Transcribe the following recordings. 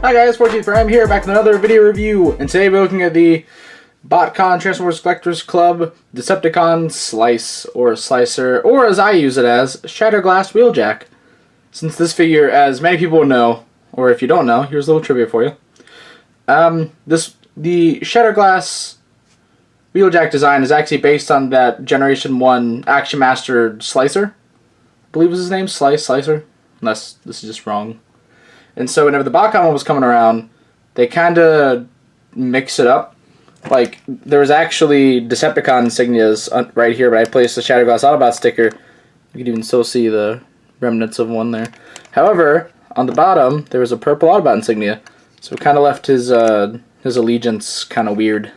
Hi guys, 14th Prime here, back with another video review, and today we're looking at the Botcon Transformers Collectors Club Decepticon Slice, or Slicer, or as I use it as, Shatterglass Wheeljack. Since this figure, as many people know, or if you don't know, here's a little trivia for you. The Shatterglass Wheeljack design is actually based on that Generation 1 Action Master Slicer. I believe was his name, Slicer, unless this is just wrong. And so whenever the Botcon one was coming around, they kind of mix it up. Like, there was actually Decepticon insignias right here, but I placed the Shatterglass Autobot sticker. You can even still see the remnants of one there. However, on the bottom, there was a purple Autobot insignia. So it kind of left his allegiance kind of weird.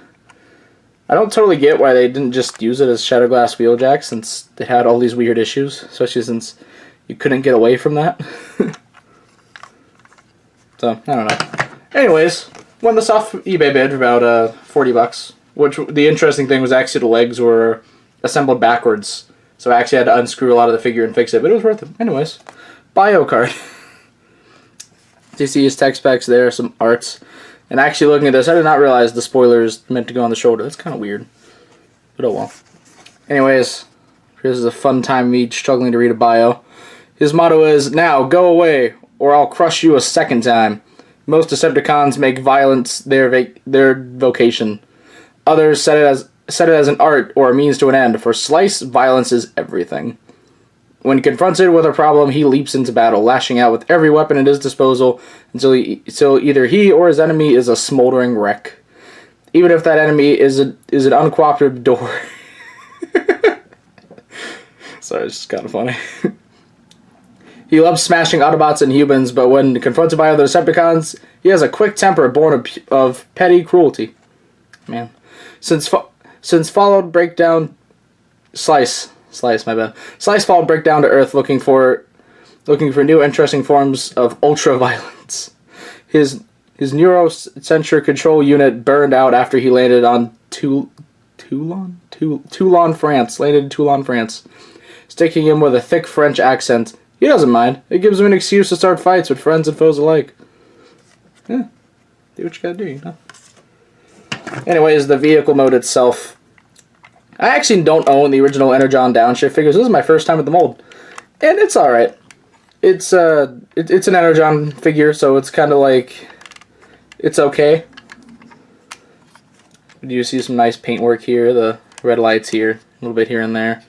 I don't totally get why they didn't just use it as Shatterglass Wheeljack, since it had all these weird issues, especially since you couldn't get away from that. So, I don't know. Anyways, won this off eBay bid for about 40 bucks. Which, the interesting thing was actually the legs were assembled backwards. So I actually had to unscrew a lot of the figure and fix it, but it was worth it. Anyways, bio card. So you see his tech specs there, some arts. And actually looking at this, I did not realize the spoiler is meant to go on the shoulder. That's kind of weird. But oh well. Anyways, this is a fun time me struggling to read a bio. His motto is, "Now, go away, or I'll crush you a second time. Most Decepticons make violence their vocation. Others set it as an art or a means to an end. For Slice, violence is everything. When confronted with a problem, he leaps into battle, lashing out with every weapon at his disposal until either he or his enemy is a smoldering wreck. Even if that enemy is an uncooperative door." Sorry, it's just kind of funny. He loves smashing Autobots and humans, but when confronted by other Decepticons, he has a quick temper born of petty cruelty. Man. Since followed breakdown... Slice, my bad. Slice followed breakdown to Earth looking for new interesting forms of ultra-violence. His neurosensor control unit burned out after he landed on Toulon, France. Landed in Toulon, France. Sticking him with a thick French accent. He doesn't mind. It gives him an excuse to start fights with friends and foes alike. Yeah, do what you gotta do, you know? Anyways, the vehicle mode itself. I actually don't own the original Energon Downshift figures. This is my first time with the mold. And it's alright. It's an Energon figure, so it's kind of like... It's okay. You see some nice paintwork here, the red lights here, a little bit here and there.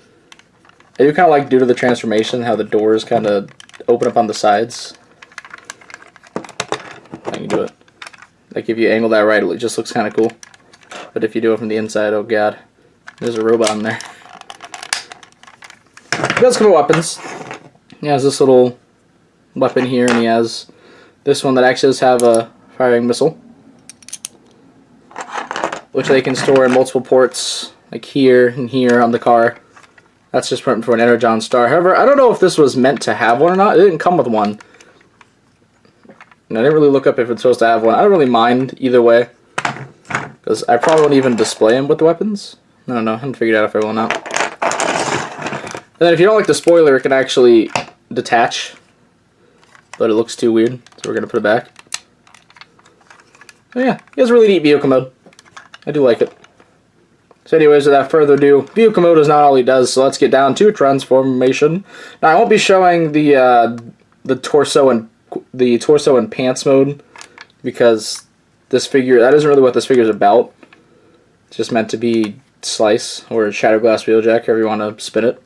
I do kind of like, due to the transformation, how the doors kind of open up on the sides. I can do it. Like, if you angle that right, it just looks kind of cool. But if you do it from the inside, oh god. There's a robot in there. He does come with weapons. He has this little weapon here, and he has this one that actually does have a firing missile, which they can store in multiple ports, like here and here on the car. That's just for an Energon star. However, I don't know if this was meant to have one or not. It didn't come with one. And I didn't really look up if it's supposed to have one. I don't really mind either way, because I probably won't even display them with the weapons. I don't know. I haven't figured out if I will not. And then if you don't like the spoiler, it can actually detach, but it looks too weird, so we're going to put it back. So yeah, it has a really neat vehicle mode. I do like it. So anyways, without further ado, vehicle mode is not all he does, so let's get down to transformation. Now I won't be showing the torso and pants mode, because this figure, that isn't really what this figure is about. It's just meant to be Slice or Shatterglass Wheeljack, however you want to spin it.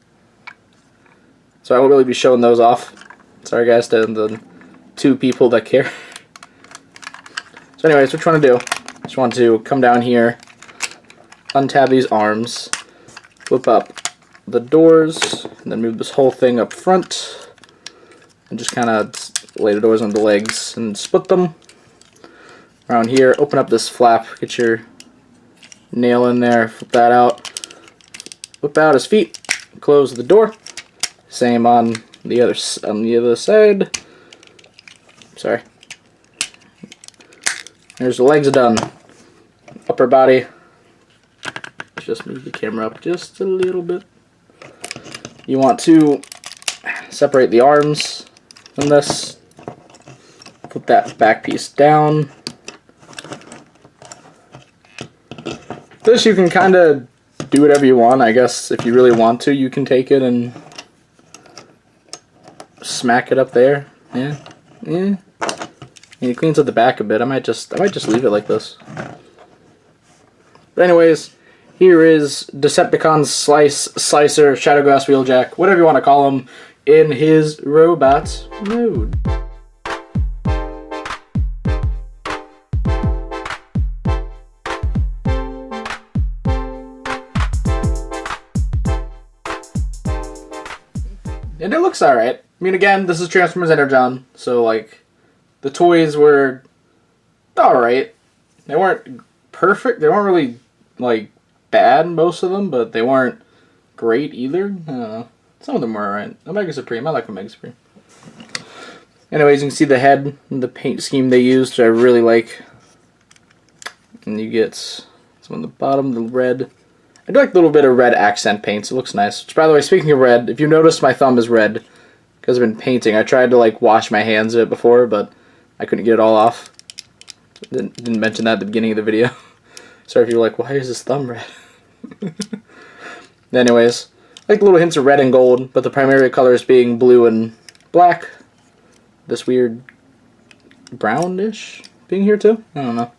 So I won't really be showing those off. Sorry guys to the two people that care. So anyways, what you want to do? Just want to come down here, untab these arms, flip up the doors, and then move this whole thing up front, and just kind of lay the doors on the legs and split them. Around here, open up this flap, get your nail in there, flip that out, whip out his feet, close the door. Same on the other side. Sorry. There's the legs done. Upper body. Just move the camera up just a little bit. You want to separate the arms from this. put that back piece down. This you can kind of do whatever you want, I guess. If you really want to, you can take it and smack it up there. Yeah, yeah. And it cleans up the back a bit. I might just leave it like this. But anyways, here is Decepticon's Slicer, Shadowglass Wheeljack, whatever you want to call him, in his robot mode. And it looks alright. I mean, again, this is Transformers Energon, so, like, the toys were alright. They weren't perfect. They weren't really, like, bad, most of them, but they weren't great either. I don't know. Some of them were alright. Omega Supreme. I like Omega Supreme. Anyways, you can see the head and the paint scheme they used, which I really like. And you get some on the bottom, the red. I do like a little bit of red accent paints. It looks nice. Which, by the way, speaking of red, if you notice my thumb is red because I've been painting. I tried to, like, wash my hands of it before, but I couldn't get it all off. Didn't mention that at the beginning of the video. Sorry if you're like, why is his thumb red? Anyways, I like little hints of red and gold, but the primary colors being blue and black. This weird brownish being here too? I don't know.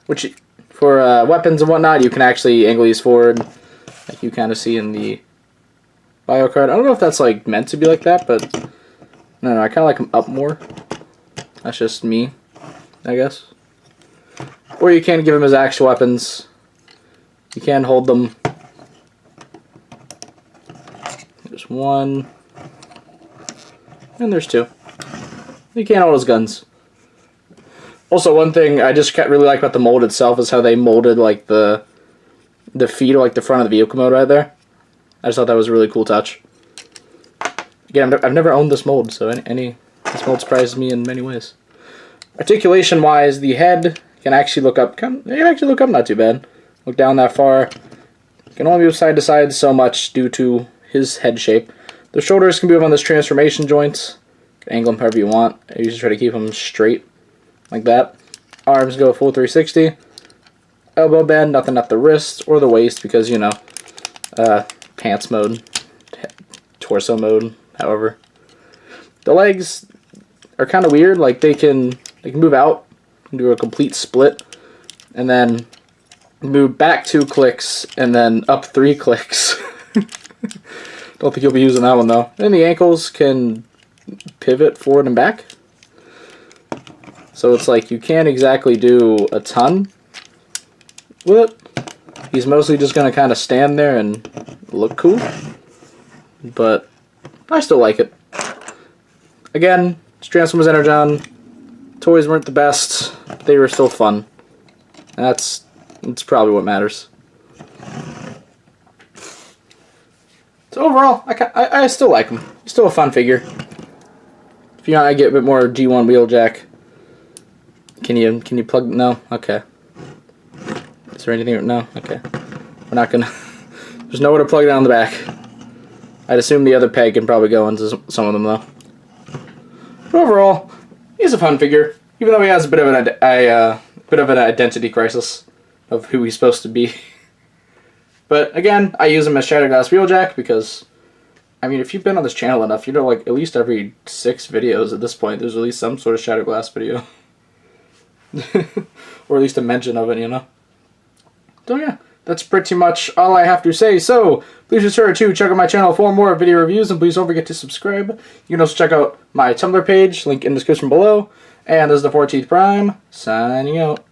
Which, for weapons and whatnot, you can actually angle these forward, like you kind of see in the bio card. I don't know if that's like meant to be like that, but I don't know, I kind of like them up more. That's just me, I guess. Or you can give them as actual weapons. You can hold them. There's one. And there's two. You can't hold as guns. Also, one thing I just really like about the mold itself is how they molded like the feet or like the front of the vehicle mode right there. I just thought that was a really cool touch. Again, I've never owned this mold, so this mold surprises me in many ways. Articulation-wise, the head can actually look up. It can actually look up not too bad. Look down that far. Can only move side to side so much due to his head shape. The shoulders can move on this transformation joint. You can angle them however you want. I usually try to keep them straight, like that. Arms go full 360. Elbow bend, nothing at the wrist or the waist because, you know, pants mode, torso mode, however. The legs are kind of weird. Like they can move out, do a complete split, and then move back 2 clicks and then up 3 clicks. Don't think you'll be using that one though. And the ankles can pivot forward and back. So it's like you can't exactly do a ton with it. He's mostly just going to kind of stand there and look cool. But I still like it. Again, it's Transformers Energon. Toys weren't the best. They were still fun. And that's probably what matters. So overall, I still like him. He's still a fun figure. If you want to get a bit more G1 Wheeljack, can you plug? No, okay. Is there anything? No, okay. We're not gonna. There's nowhere to plug it on the back. I'd assume the other peg can probably go into some of them though. But overall, he's a fun figure, even though he has a bit of an identity crisis of who he's supposed to be. But again, I use him as Shadowglass Wheeljack because, I mean, if you've been on this channel enough, you know, like at least every 6 videos at this point, there's at least some sort of Shadowglass video, or at least a mention of it, you know. So yeah, that's pretty much all I have to say. So please be sure to check out my channel for more video reviews, and please don't forget to subscribe. You can also check out my Tumblr page, link in the description below. And this is the 14th Prime, signing out.